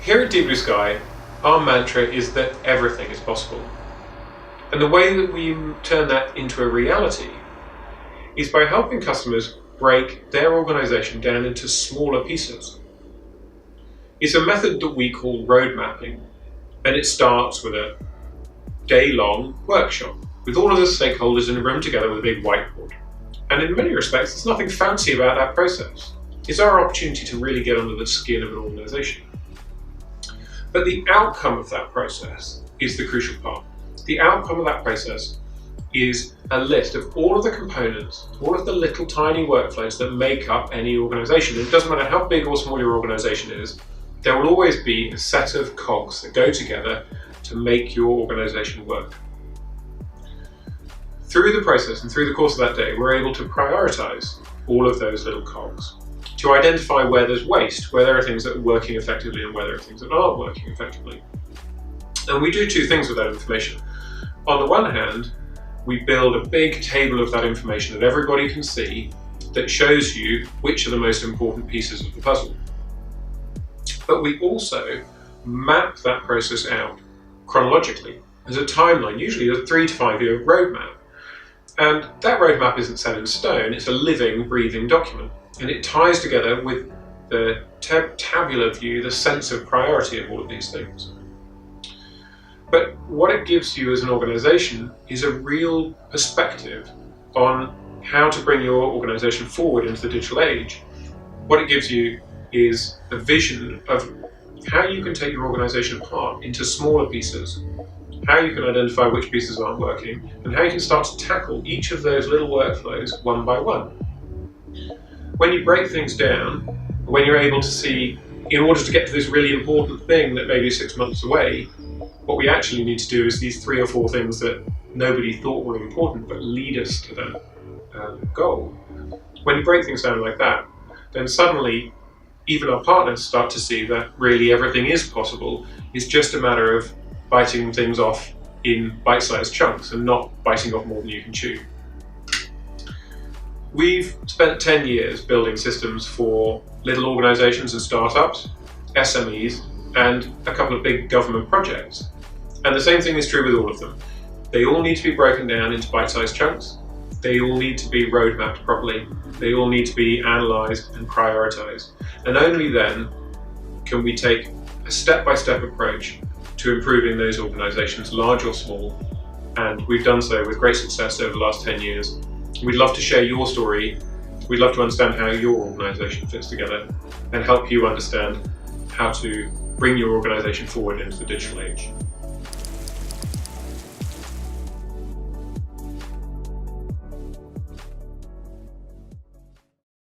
Here at Deep Blue Sky, our mantra is that everything is possible. And the way that we turn that into a reality is by helping customers break their organization down into smaller pieces. It's a method that we call road mapping, and it starts with a day-long workshop with all of the stakeholders in a room together with a big whiteboard. And in many respects, there's nothing fancy about that process. It's our opportunity to really get under the skin of an organization. But the outcome of that process is the crucial part. The outcome of that process is a list of all of the components, all of the little tiny workflows that make up any organization. It doesn't matter how big or small your organization is, there will always be a set of cogs that go together to make your organization work. Through the process and through the course of that day, we're able to prioritize all of those little cogs, to identify where there's waste, where there are things that are working effectively and where there are things that aren't working effectively. And we do two things with that information. On the one hand, we build a big table of that information that everybody can see that shows you which are the most important pieces of the puzzle. But we also map that process out chronologically as a timeline, usually a 3 to 5 year roadmap. And that roadmap isn't set in stone, it's a living, breathing document. And it ties together with the tabular view, the sense of priority of all of these things. But what it gives you as an organization is a real perspective on how to bring your organization forward into the digital age. What it gives you is a vision of how you can take your organization apart into smaller pieces, how you can identify which pieces aren't working, and how you can start to tackle each of those little workflows one by one. When you break things down, when you're able to see, in order to get to this really important thing that may be 6 months away, what we actually need to do is these 3 or 4 things that nobody thought were important but lead us to that goal. When you break things down like that, then suddenly even our partners start to see that really everything is possible. It's just a matter of biting things off in bite-sized chunks and not biting off more than you can chew. We've spent 10 years building systems for little organizations and startups, SMEs, and a couple of big government projects. And the same thing is true with all of them. They all need to be broken down into bite-sized chunks. They all need to be roadmapped properly. They all need to be analyzed and prioritized. And only then can we take a step-by-step approach to improving those organizations, large or small. And we've done so with great success over the last 10 years. We'd love to share your story. We'd love to understand how your organization fits together and help you understand how to bring your organization forward into the digital age.